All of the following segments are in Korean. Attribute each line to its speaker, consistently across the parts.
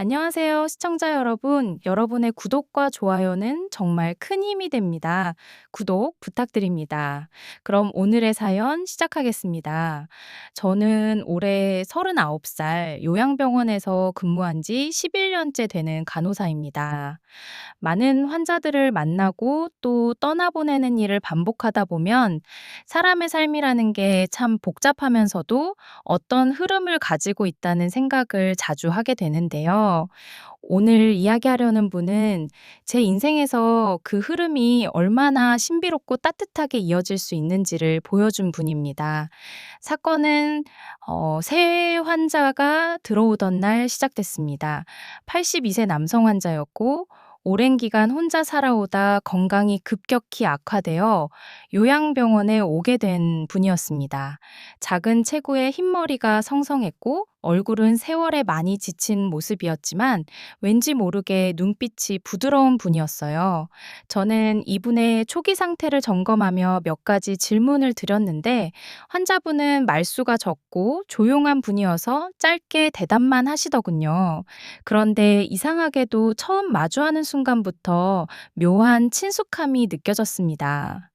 Speaker 1: 안녕하세요, 시청자 여러분. 여러분의 구독과 좋아요는 정말 큰 힘이 됩니다. 구독 부탁드립니다. 그럼 오늘의 사연 시작하겠습니다. 저는 올해 39살 요양병원에서 근무한 지 11년째 되는 간호사입니다. 많은 환자들을 만나고 또 떠나보내는 일을 반복하다 보면 사람의 삶이라는 게 참 복잡하면서도 어떤 흐름을 가지고 있다는 생각을 자주 하게 되는데요. 오늘 이야기하려는 분은 제 인생에서 그 흐름이 얼마나 신비롭고 따뜻하게 이어질 수 있는지를 보여준 분입니다. 사건은 새 환자가 들어오던 날 시작됐습니다. 82세 남성 환자였고 오랜 기간 혼자 살아오다 건강이 급격히 악화되어 요양병원에 오게 된 분이었습니다. 작은 체구에 흰머리가 성성했고 얼굴은 세월에 많이 지친 모습이었지만 왠지 모르게 눈빛이 부드러운 분이었어요. 저는 이분의 초기 상태를 점검하며 몇 가지 질문을 드렸는데 환자분은 말수가 적고 조용한 분이어서 짧게 대답만 하시더군요. 그런데 이상하게도 처음 마주하는 순간부터 묘한 친숙함이 느껴졌습니다.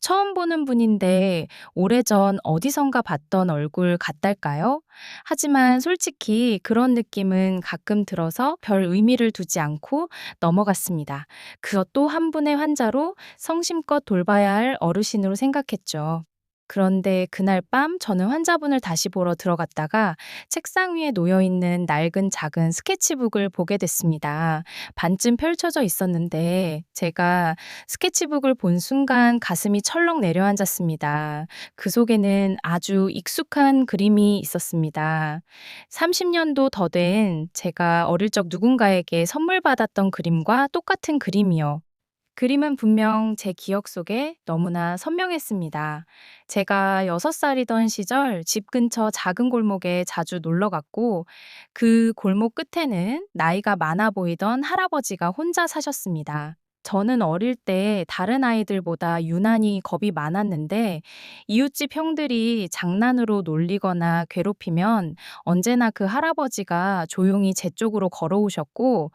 Speaker 1: 처음 보는 분인데 오래전 어디선가 봤던 얼굴 같달까요? 하지만 솔직히 그런 느낌은 가끔 들어서 별 의미를 두지 않고 넘어갔습니다. 그것도 한 분의 환자로 성심껏 돌봐야 할 어르신으로 생각했죠. 그런데 그날 밤 저는 환자분을 다시 보러 들어갔다가 책상 위에 놓여 있는 낡은 작은 스케치북을 보게 됐습니다. 반쯤 펼쳐져 있었는데 제가 스케치북을 본 순간 가슴이 철렁 내려앉았습니다. 그 속에는 아주 익숙한 그림이 있었습니다. 30년도 더 된 제가 어릴 적 누군가에게 선물 받았던 그림과 똑같은 그림이요. 그림은 분명 제 기억 속에 너무나 선명했습니다. 제가 6살이던 시절 집 근처 작은 골목에 자주 놀러 갔고 그 골목 끝에는 나이가 많아 보이던 할아버지가 혼자 사셨습니다. 저는 어릴 때 다른 아이들보다 유난히 겁이 많았는데 이웃집 형들이 장난으로 놀리거나 괴롭히면 언제나 그 할아버지가 조용히 제 쪽으로 걸어오셨고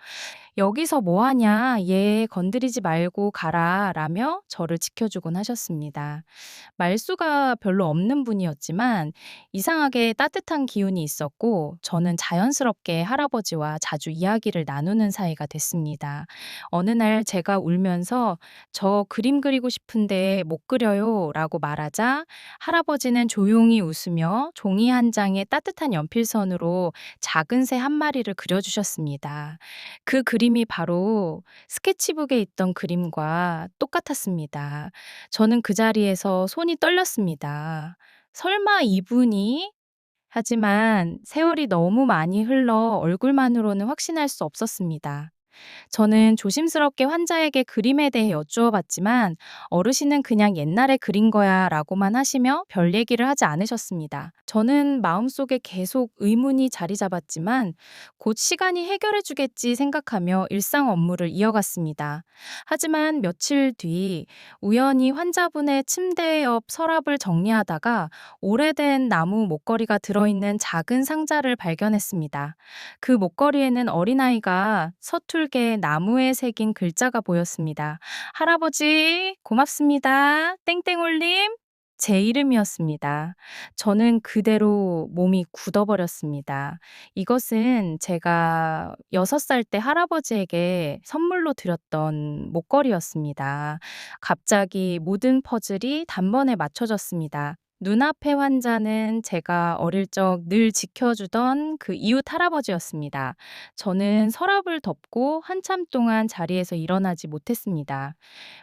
Speaker 1: "여기서 뭐 하냐. 얘 건드리지 말고 가라." 라며 저를 지켜주곤 하셨습니다. 말수가 별로 없는 분이었지만 이상하게 따뜻한 기운이 있었고 저는 자연스럽게 할아버지와 자주 이야기를 나누는 사이가 됐습니다. 어느 날 제가 울면서 "저 그림 그리고 싶은데 못 그려요." 라고 말하자 할아버지는 조용히 웃으며 종이 한 장에 따뜻한 연필선으로 작은 새 한 마리를 그려주셨습니다. 그 그림이 바로 스케치북에 있던 그림과 똑같았습니다. 저는 그 자리에서 손이 떨렸습니다. 설마 이분이? 하지만 세월이 너무 많이 흘러 얼굴만으로는 확신할 수 없었습니다. 저는 조심스럽게 환자에게 그림에 대해 여쭈어 봤지만 어르신은 그냥 옛날에 그린 거야 라고만 하시며 별 얘기를 하지 않으셨습니다. 저는 마음속에 계속 의문이 자리 잡았지만 곧 시간이 해결해 주겠지 생각하며 일상 업무를 이어갔습니다. 하지만 며칠 뒤 우연히 환자분의 침대 옆 서랍을 정리하다가 오래된 나무 목걸이가 들어있는 작은 상자를 발견했습니다. 그 목걸이에는 어린아이가 서툴게 나무에 새긴 글자가 보였습니다. "할아버지, 고맙습니다. 땡땡올림." 제 이름이었습니다. 저는 그대로 몸이 굳어버렸습니다. 이것은 제가 6살 때 할아버지에게 선물로 드렸던 목걸이였습니다. 갑자기 모든 퍼즐이 단번에 맞춰졌습니다. 눈앞의 환자는 제가 어릴 적 늘 지켜주던 그 이웃 할아버지였습니다. 저는 서랍을 덮고 한참 동안 자리에서 일어나지 못했습니다.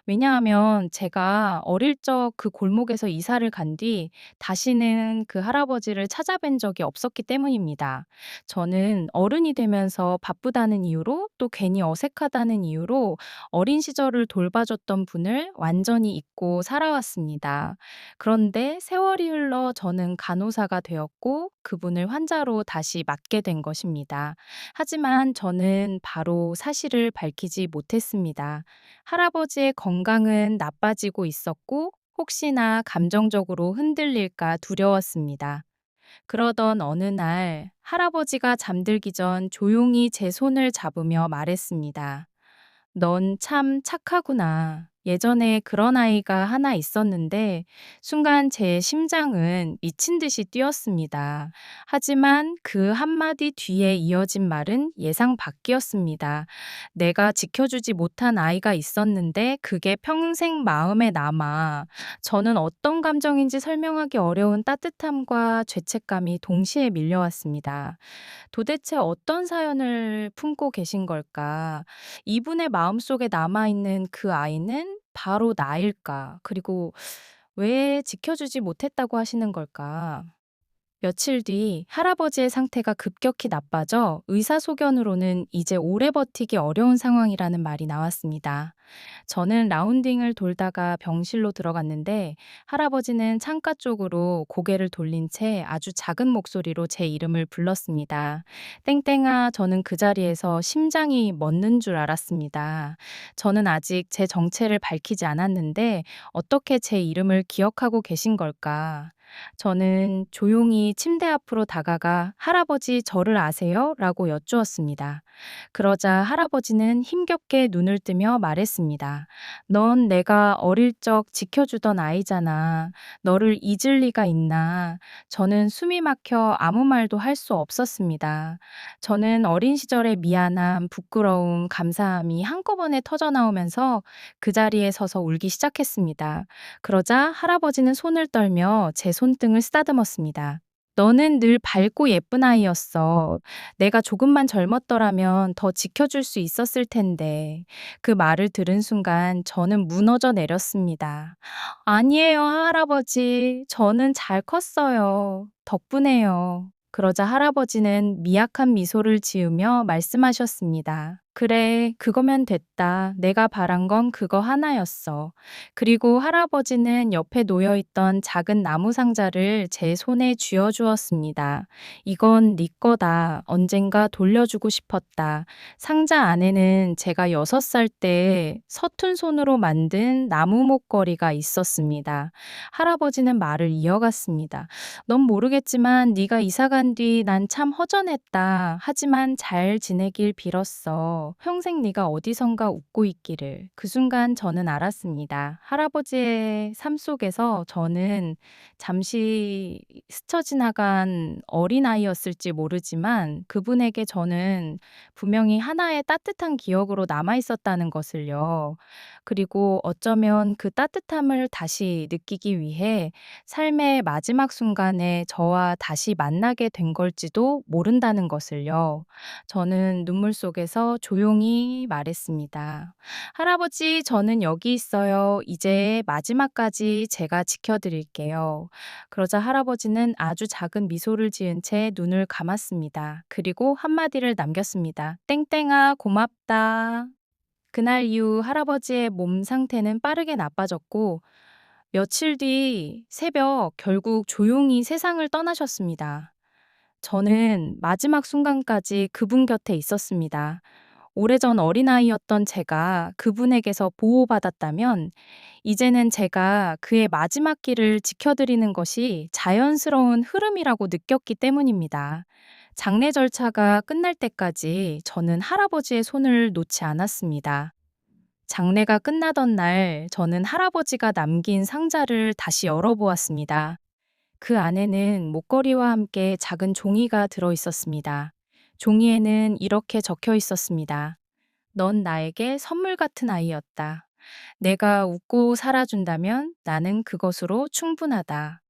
Speaker 1: 왜냐하면 제가 어릴 적 그 골목에서 이사를 간 뒤 다시는 그 할아버지를 찾아뵌 적이 없었기 때문입니다. 저는 어른이 되면서 바쁘다는 이유로 또 괜히 어색하다는 이유로 어린 시절을 돌봐줬던 분을 완전히 잊고 살아왔습니다. 그런데 세월이 흘러 저는 간호사가 되었고 그분을 환자로 다시 맡게 된 것입니다. 하지만 저는 바로 사실을 밝히지 못했습니다. 할아버지의 건강은 나빠지고 있었고 혹시나 감정적으로 흔들릴까 두려웠습니다. 그러던 어느 날 할아버지가 잠들기 전 조용히 제 손을 잡으며 말했습니다. 넌 참 착하구나. 예전에 그런 아이가 하나 있었는데 순간 제 심장은 미친 듯이 뛰었습니다. 하지만 그 한마디 뒤에 이어진 말은 예상 밖이었습니다. 내가 지켜주지 못한 아이가 있었는데 그게 평생 마음에 남아. 저는 어떤 감정인지 설명하기 어려운 따뜻함과 죄책감이 동시에 밀려왔습니다. 도대체 어떤 사연을 품고 계신 걸까? 이분의 마음속에 남아있는 그 아이는 바로 나일까? 그리고 왜 지켜주지 못했다고 하시는 걸까? 며칠 뒤 할아버지의 상태가 급격히 나빠져 의사소견으로는 이제 오래 버티기 어려운 상황이라는 말이 나왔습니다. 저는 라운딩을 돌다가 병실로 들어갔는데 할아버지는 창가 쪽으로 고개를 돌린 채 아주 작은 목소리로 제 이름을 불렀습니다. 땡땡아, 저는 그 자리에서 심장이 멎는 줄 알았습니다. 저는 아직 제 정체를 밝히지 않았는데 어떻게 제 이름을 기억하고 계신 걸까? 저는 조용히 침대 앞으로 다가가 할아버지 저를 아세요? 라고 여쭈었습니다. 그러자 할아버지는 힘겹게 눈을 뜨며 말했습니다. 넌 내가 어릴 적 지켜주던 아이잖아. 너를 잊을 리가 있나. 저는 숨이 막혀 아무 말도 할 수 없었습니다. 저는 어린 시절의 미안함, 부끄러움, 감사함이 한꺼번에 터져나오면서 그 자리에 서서 울기 시작했습니다. 그러자 할아버지는 손을 떨며 제 손등을 쓰다듬었습니다. 너는 늘 밝고 예쁜 아이였어. 내가 조금만 젊었더라면 더 지켜줄 수 있었을 텐데. 그 말을 들은 순간 저는 무너져 내렸습니다. 아니에요, 할아버지. 저는 잘 컸어요. 덕분에요. 그러자 할아버지는 미약한 미소를 지으며 말씀하셨습니다. 그래, 그거면 됐다. 내가 바란 건 그거 하나였어. 그리고 할아버지는 옆에 놓여 있던 작은 나무 상자를 제 손에 쥐어 주었습니다. 이건 네 거다. 언젠가 돌려주고 싶었다. 상자 안에는 제가 6살 때 서툰 손으로 만든 나무 목걸이가 있었습니다. 할아버지는 말을 이어갔습니다. 넌 모르겠지만 네가 이사 간 뒤 난 참 허전했다. 하지만 잘 지내길 빌었어. 평생 네가 어디선가 웃고 있기를. 그 순간 저는 알았습니다. 할아버지의 삶 속에서 저는 잠시 스쳐 지나간 어린아이였을지 모르지만 그분에게 저는 분명히 하나의 따뜻한 기억으로 남아 있었다는 것을요. 그리고 어쩌면 그 따뜻함을 다시 느끼기 위해 삶의 마지막 순간에 저와 다시 만나게 된 걸지도 모른다는 것을요. 저는 눈물 속에서 조용히 말했습니다. 할아버지, 저는 여기 있어요. 이제 마지막까지 제가 지켜드릴게요. 그러자 할아버지는 아주 작은 미소를 지은 채 눈을 감았습니다. 그리고 한마디를 남겼습니다. 땡땡아, 고맙다. 그날 이후 할아버지의 몸 상태는 빠르게 나빠졌고, 며칠 뒤 새벽 결국 조용히 세상을 떠나셨습니다. 저는 마지막 순간까지 그분 곁에 있었습니다. 오래전 어린아이였던 제가 그분에게서 보호받았다면, 이제는 제가 그의 마지막 길을 지켜드리는 것이 자연스러운 흐름이라고 느꼈기 때문입니다. 장례 절차가 끝날 때까지 저는 할아버지의 손을 놓지 않았습니다. 장례가 끝나던 날, 저는 할아버지가 남긴 상자를 다시 열어보았습니다. 그 안에는 목걸이와 함께 작은 종이가 들어 있었습니다. 종이에는 이렇게 적혀 있었습니다. 넌 나에게 선물 같은 아이였다. 내가 웃고 살아준다면 나는 그것으로 충분하다.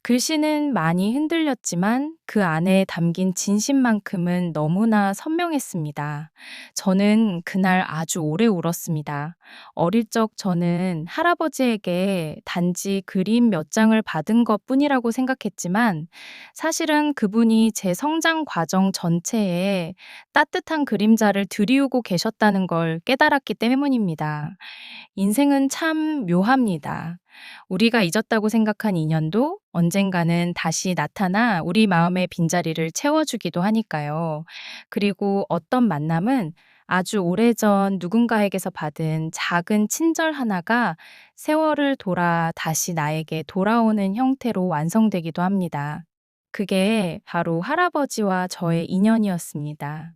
Speaker 1: 글씨는 많이 흔들렸지만 그 안에 담긴 진심만큼은 너무나 선명했습니다. 저는 그날 아주 오래 울었습니다. 어릴 적 저는 할아버지에게 단지 그림 몇 장을 받은 것 뿐이라고 생각했지만 사실은 그분이 제 성장 과정 전체에 따뜻한 그림자를 들이우고 계셨다는 걸 깨달았기 때문입니다. 인생은 참 묘합니다. 우리가 잊었다고 생각한 인연도 언젠가는 다시 나타나 우리 마음의 빈자리를 채워주기도 하니까요. 그리고 어떤 만남은 아주 오래전 누군가에게서 받은 작은 친절 하나가 세월을 돌아 다시 나에게 돌아오는 형태로 완성되기도 합니다. 그게 바로 할아버지와 저의 인연이었습니다.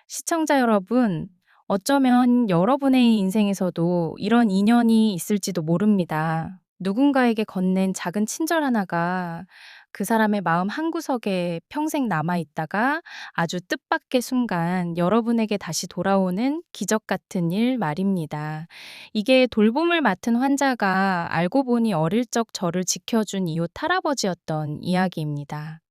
Speaker 1: 시청자 여러분, 어쩌면 여러분의 인생에서도 이런 인연이 있을지도 모릅니다. 누군가에게 건넨 작은 친절 하나가 그 사람의 마음 한구석에 평생 남아 있다가 아주 뜻밖의 순간 여러분에게 다시 돌아오는 기적 같은 일 말입니다. 이게 돌봄을 맡은 환자가 알고 보니 어릴 적 저를 지켜준 이웃 할아버지였던 이야기입니다.